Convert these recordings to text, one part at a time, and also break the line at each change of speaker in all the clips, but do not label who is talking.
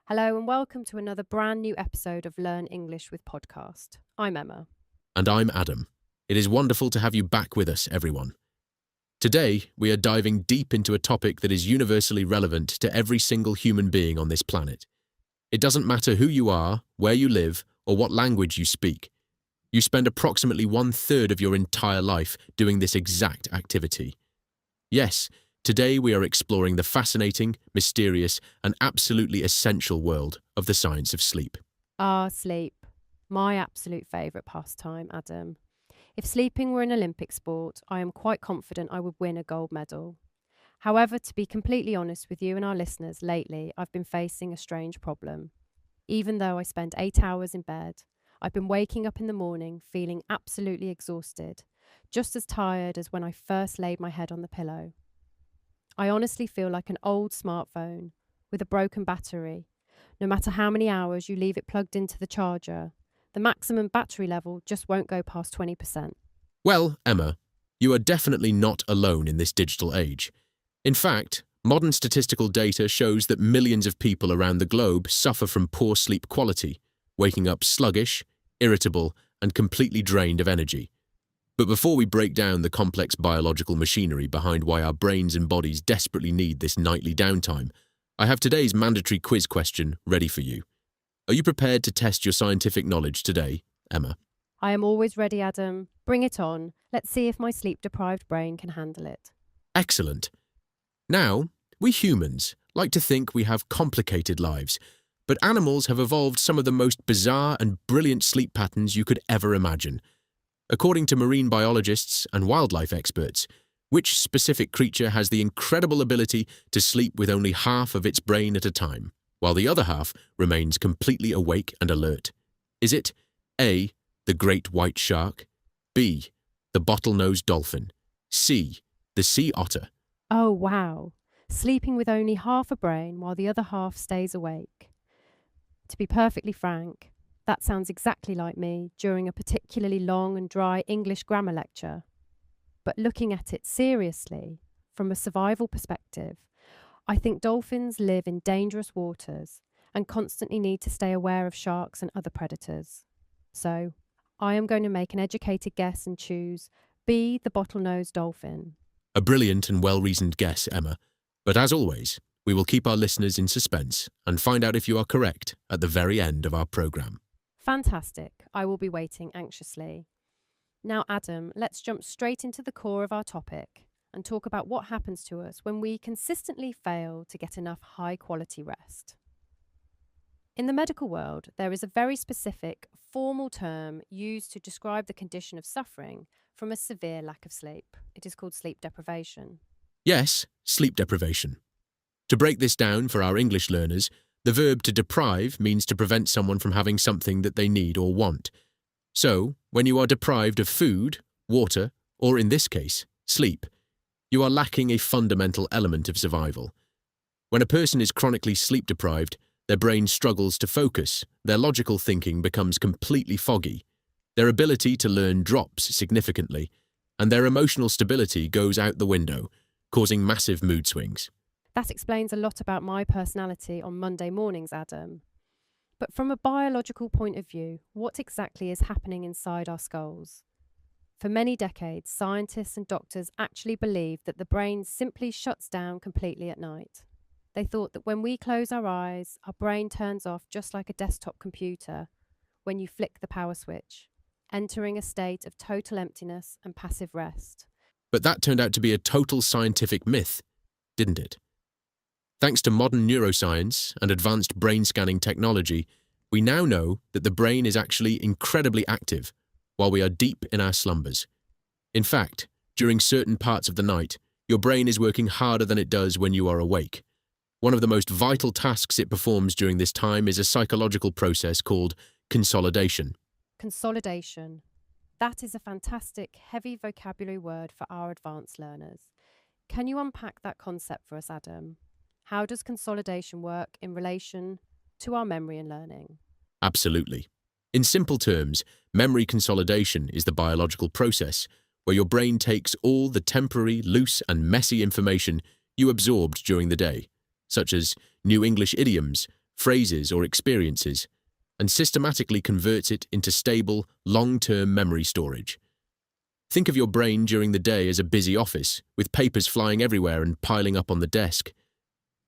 Hello and welcome to another brand new episode of Learn English with Podcast. I'm Emma.
And I'm Adam. It is wonderful to have you back with us, everyone. Today, we are diving deep into a topic that is universally relevant to every single human being on this planet. It doesn't matter who you are, where you live, or what language you speak. You spend approximately 1/3 of your entire life doing this exact activity. Yes, today we are exploring the fascinating, mysterious, and absolutely essential world of the science of sleep.
Sleep. My absolute favourite pastime, Adam. If sleeping were an Olympic sport, I am quite confident I would win a gold medal. However, to be completely honest with you and our listeners, lately I've been facing a strange problem. Even though I spend 8 hours in bed, I've been waking up in the morning feeling absolutely exhausted, just as tired as when I first laid my head on the pillow. I honestly feel like an old smartphone with a broken battery. No matter how many hours you leave it plugged into the charger, the maximum battery level just won't go past 20%.
Well, Emma, you are definitely not alone in this digital age. In fact, modern statistical data shows that millions of people around the globe suffer from poor sleep quality, waking up sluggish, irritable, and completely drained of energy. But before we break down the complex biological machinery behind why our brains and bodies desperately need this nightly downtime, I have today's mandatory quiz question ready for you. Are you prepared to test your scientific knowledge today, Emma?
I am always ready, Adam. Bring it on. Let's see if my sleep-deprived brain can handle it.
Excellent. Now, we humans like to think we have complicated lives, but animals have evolved some of the most bizarre and brilliant sleep patterns you could ever imagine. According to marine biologists and wildlife experts, which specific creature has the incredible ability to sleep with only half of its brain at a time, while the other half remains completely awake and alert? Is it A, the great white shark, B, the bottlenose dolphin, C, the sea otter?
Oh, wow. Sleeping with only half a brain while the other half stays awake. To be perfectly frank, that sounds exactly like me during a particularly long and dry English grammar lecture. But looking at it seriously, from a survival perspective, I think dolphins live in dangerous waters and constantly need to stay aware of sharks and other predators. So, I am going to make an educated guess and choose B, the bottlenose dolphin.
A brilliant and well-reasoned guess, Emma. But as always, we will keep our listeners in suspense and find out if you are correct at the very end of our programme.
Fantastic. I will be waiting anxiously. Now, Adam, let's jump straight into the core of our topic and talk about what happens to us when we consistently fail to get enough high-quality rest. In the medical world, there is a very specific, formal term used to describe the condition of suffering from a severe lack of sleep. It is called sleep deprivation.
Yes, sleep deprivation. To break this down for our English learners, the verb to deprive means to prevent someone from having something that they need or want. So, when you are deprived of food, water, or in this case, sleep, you are lacking a fundamental element of survival. When a person is chronically sleep deprived, their brain struggles to focus, their logical thinking becomes completely foggy, their ability to learn drops significantly, and their emotional stability goes out the window, causing massive mood swings.
That explains a lot about my personality on Monday mornings, Adam. But from a biological point of view, what exactly is happening inside our skulls? For many decades, scientists and doctors actually believed that the brain simply shuts down completely at night. They thought that when we close our eyes, our brain turns off just like a desktop computer when you flick the power switch, entering a state of total emptiness and passive rest.
But that turned out to be a total scientific myth, didn't it? Thanks to modern neuroscience and advanced brain scanning technology, we now know that the brain is actually incredibly active while we are deep in our slumbers. In fact, during certain parts of the night, your brain is working harder than it does when you are awake. One of the most vital tasks it performs during this time is a psychological process called consolidation.
Consolidation. That is a fantastic, heavy vocabulary word for our advanced learners. Can you unpack that concept for us, Adam? How does consolidation work in relation to our memory and learning?
Absolutely. In simple terms, memory consolidation is the biological process where your brain takes all the temporary, loose, and messy information you absorbed during the day, such as new English idioms, phrases, or experiences, and systematically converts it into stable, long-term memory storage. Think of your brain during the day as a busy office, with papers flying everywhere and piling up on the desk.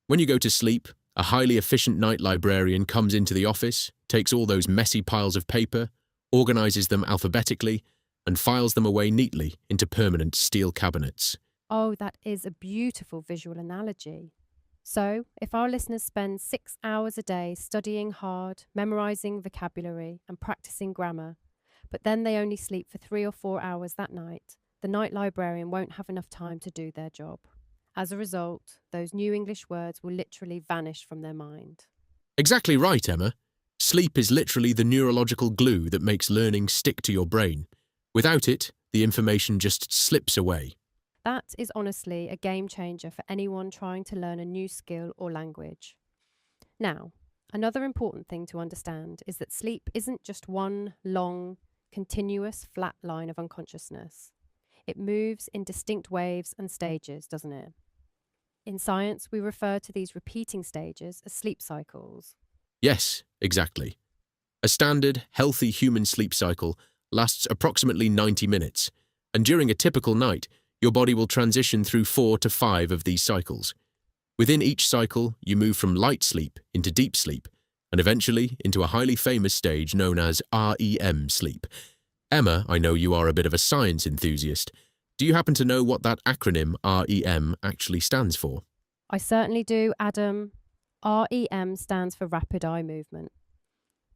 When you go to sleep, a highly efficient night librarian comes into the office, takes all those messy piles of paper, organizes them alphabetically, and files them away neatly into permanent steel cabinets.
Oh, that is a beautiful visual analogy. So, if our listeners spend 6 hours a day studying hard, memorizing vocabulary, and practicing grammar, but then they only sleep for 3 or 4 hours that night, the night librarian won't have enough time to do their job. As a result, those new English words will literally vanish from their mind.
Exactly right, Emma. Sleep is literally the neurological glue that makes learning stick to your brain. Without it, the information just slips away.
That is honestly a game changer for anyone trying to learn a new skill or language. Now, another important thing to understand is that sleep isn't just one long, continuous flat line of unconsciousness. It moves in distinct waves and stages, doesn't it? In science, we refer to these repeating stages as sleep cycles.
Yes, exactly. A standard, healthy human sleep cycle lasts approximately 90 minutes, and during a typical night, your body will transition through 4 to 5 of these cycles. Within each cycle, you move from light sleep into deep sleep, and eventually into a highly famous stage known as REM sleep. Emma, I know you are a bit of a science enthusiast. Do you happen to know what that acronym REM actually stands for?
I certainly do, Adam. REM stands for rapid eye movement.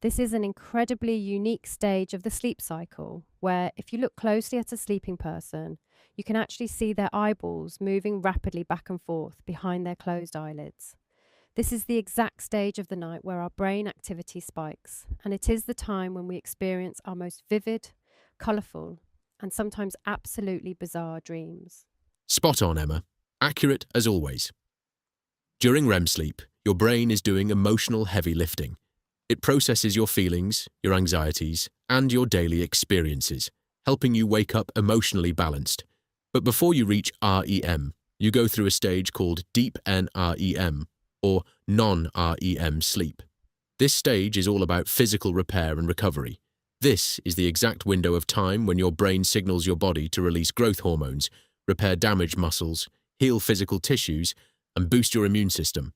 This is an incredibly unique stage of the sleep cycle where, if you look closely at a sleeping person, you can actually see their eyeballs moving rapidly back and forth behind their closed eyelids. This is the exact stage of the night where our brain activity spikes, and it is the time when we experience our most vivid, colourful, and sometimes absolutely bizarre dreams.
Spot on, Emma. Accurate as always. During REM sleep, your brain is doing emotional heavy lifting. It processes your feelings, your anxieties, and your daily experiences, helping you wake up emotionally balanced. But before you reach REM, you go through a stage called deep NREM, or non-REM sleep. This stage is all about physical repair and recovery. This is the exact window of time when your brain signals your body to release growth hormones, repair damaged muscles, heal physical tissues, and boost your immune system.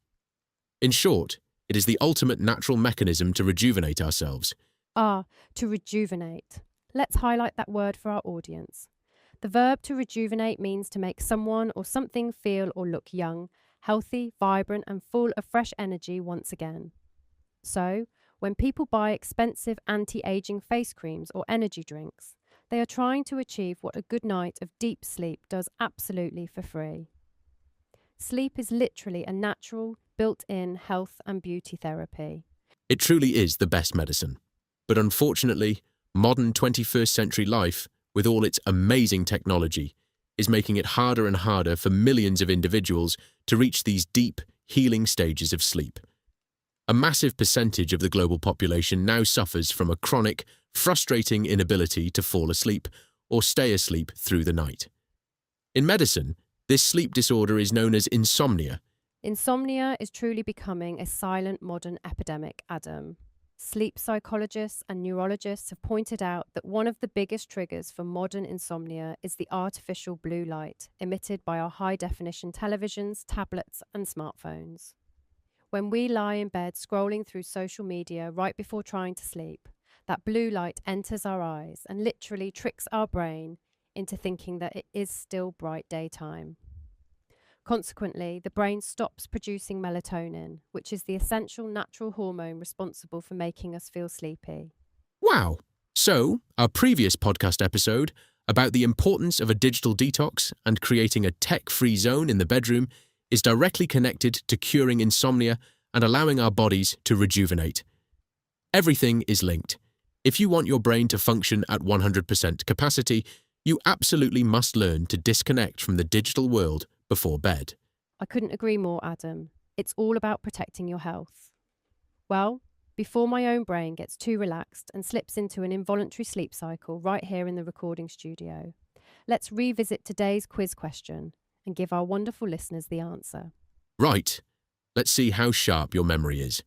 In short, it is the ultimate natural mechanism to rejuvenate ourselves.
To rejuvenate. Let's highlight that word for our audience. The verb to rejuvenate means to make someone or something feel or look young, healthy, vibrant, and full of fresh energy once again. So, when people buy expensive anti-aging face creams or energy drinks, they are trying to achieve what a good night of deep sleep does absolutely for free. Sleep is literally a natural, built-in health and beauty therapy.
It truly is the best medicine. But unfortunately, modern 21st century life, with all its amazing technology, is making it harder and harder for millions of individuals to reach these deep, healing stages of sleep. A massive percentage of the global population now suffers from a chronic, frustrating inability to fall asleep or stay asleep through the night. In medicine, this sleep disorder is known as insomnia.
Insomnia is truly becoming a silent modern epidemic, Adam. Sleep psychologists and neurologists have pointed out that one of the biggest triggers for modern insomnia is the artificial blue light emitted by our high-definition televisions, tablets, and smartphones. When we lie in bed scrolling through social media right before trying to sleep, that blue light enters our eyes and literally tricks our brain into thinking that it is still bright daytime. Consequently, the brain stops producing melatonin, which is the essential natural hormone responsible for making us feel sleepy.
Wow! So, our previous podcast episode about the importance of a digital detox and creating a tech-free zone in the bedroom is directly connected to curing insomnia and allowing our bodies to rejuvenate. Everything is linked. If you want your brain to function at 100% capacity, you absolutely must learn to disconnect from the digital world before bed.
I couldn't agree more, Adam. It's all about protecting your health. Well, before my own brain gets too relaxed and slips into an involuntary sleep cycle right here in the recording studio, let's revisit today's quiz question and give our wonderful listeners the answer.
Right. Let's see how sharp your memory is.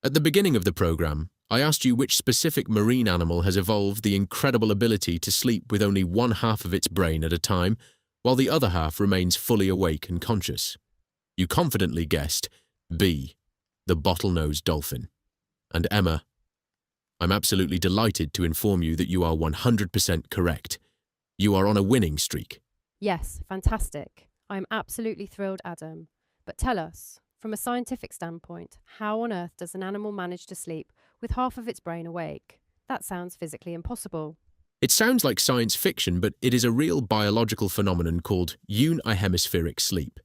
At the beginning of the program, I asked you which specific marine animal has evolved the incredible ability to sleep with only one half of its brain at a time, while the other half remains fully awake and conscious. You confidently guessed B, the bottlenose dolphin. And Emma, I'm absolutely delighted to inform you that you are 100% correct. You are on a winning streak.
Yes, fantastic. I am absolutely thrilled, Adam. But tell us, from a scientific standpoint, how on earth does an animal manage to sleep with half of its brain awake? That sounds physically impossible.
It sounds like science fiction, but it is a real biological phenomenon called unihemispheric sleep.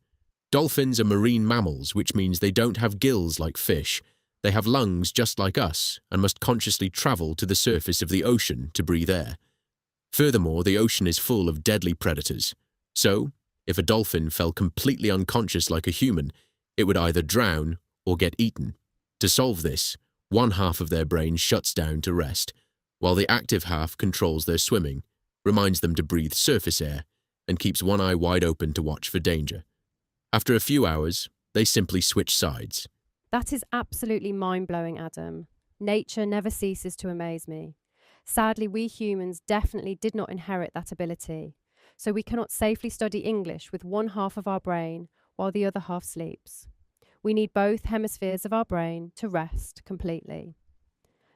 Dolphins are marine mammals, which means they don't have gills like fish. They have lungs just like us and must consciously travel to the surface of the ocean to breathe air. Furthermore, the ocean is full of deadly predators. So, if a dolphin fell completely unconscious like a human, it would either drown or get eaten. To solve this, one half of their brain shuts down to rest, while the active half controls their swimming, reminds them to breathe surface air, and keeps one eye wide open to watch for danger. After a few hours, they simply switch sides.
That is absolutely mind-blowing, Adam. Nature never ceases to amaze me. Sadly, we humans definitely did not inherit that ability, so we cannot safely study English with one half of our brain while the other half sleeps. We need both hemispheres of our brain to rest completely.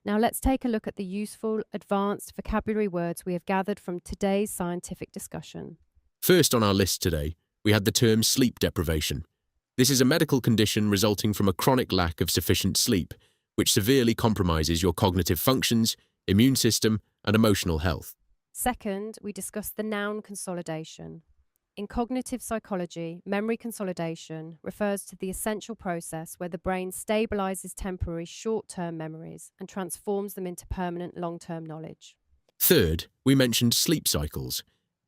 Now let's take a look at the useful, advanced vocabulary words we have gathered from today's scientific discussion.
First on our list today, we had the term sleep deprivation. This is a medical condition resulting from a chronic lack of sufficient sleep, which severely compromises your cognitive functions, immune system, and emotional health.
Second, we discussed the noun consolidation. In cognitive psychology, memory consolidation refers to the essential process where the brain stabilizes temporary short-term memories and transforms them into permanent long-term knowledge.
Third, we mentioned sleep cycles.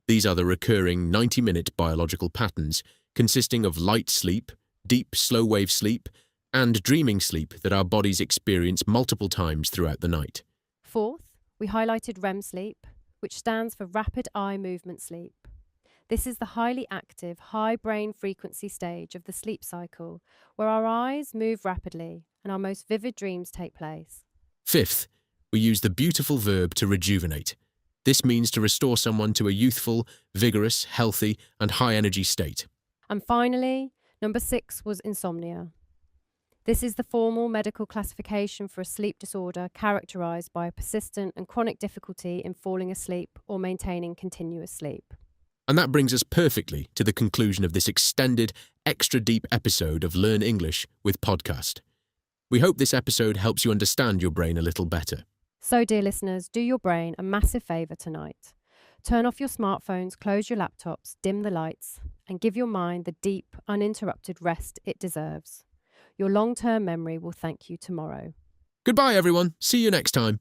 These are the recurring 90-minute biological patterns consisting of light sleep, deep slow-wave sleep, and dreaming sleep that our bodies experience multiple times throughout the night.
Fourth, we highlighted REM sleep, which stands for rapid eye movement sleep. This is the highly active, high brain frequency stage of the sleep cycle, where our eyes move rapidly and our most vivid dreams take place.
Fifth, we use the beautiful verb to rejuvenate. This means to restore someone to a youthful, vigorous, healthy, and high-energy state.
And finally, number 6 was insomnia. This is the formal medical classification for a sleep disorder characterized by a persistent and chronic difficulty in falling asleep or maintaining continuous sleep.
And that brings us perfectly to the conclusion of this extended, extra deep episode of Learn English with Podcast. We hope this episode helps you understand your brain a little better.
So, dear listeners, do your brain a massive favour tonight. Turn off your smartphones, close your laptops, dim the lights, and give your mind the deep, uninterrupted rest it deserves. Your long-term memory will thank you tomorrow.
Goodbye, everyone. See you next time.